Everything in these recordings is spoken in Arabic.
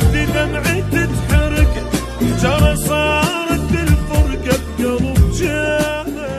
خدي دمعي تتحرق، حجرة صارت الفرقة بقلب جامع.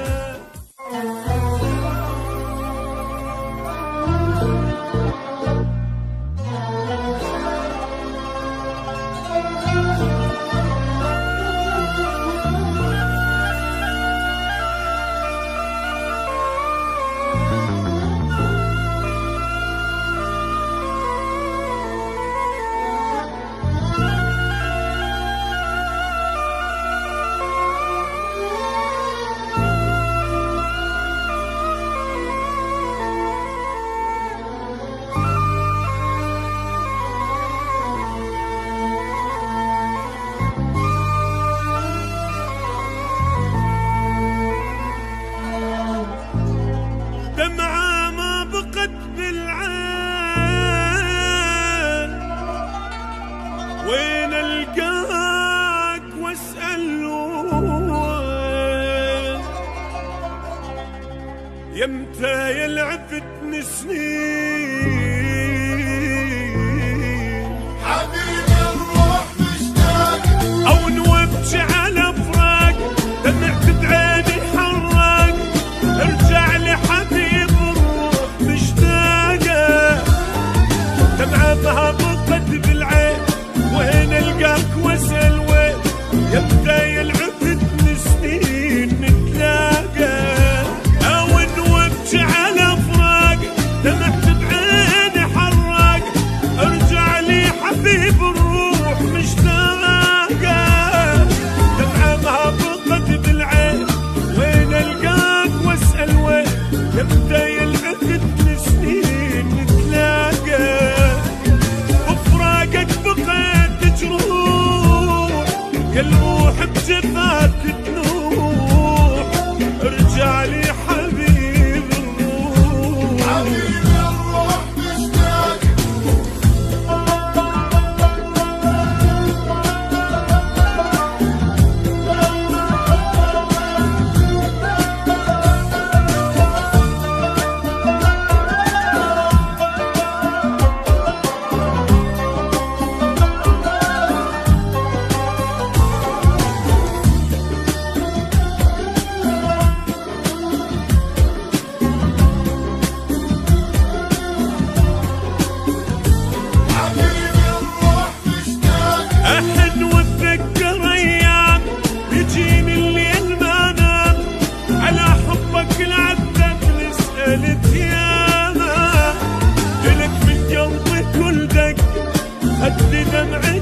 دمعة ما بقت بالعين، وين القاك واسأل وين، يمتى يلعبتني سنين حبيبي الروح مشتاق، او نوبج على فراق، دمعت بعيني حراق، ارجع لي حبيب الروح مشتاقة. دمعة ما بقت بالعين، وين القاك واسأل وين، يبدا يلعبتني سنين نتلاقى، او نوبج على فراق، دمعت بعيني حراق، ارجع لي حبيب الروح مشتاقة. دمعة ما بقت بالعين، وين القاك واسأل وين، يبدا يلعبتني سنين نتلاقى، بفراقك بقيت جروح، يا الروح بجفاك تنوح، ارجع لي حبيب الروح. حبيبي الروح مشتاق، حبيبي الروح مشتاق، احن واتذكر ايام، يجيني الليل ما نام، على حبك العذب نسألت ياما، الك من قلبي كل دق، خدي دمعي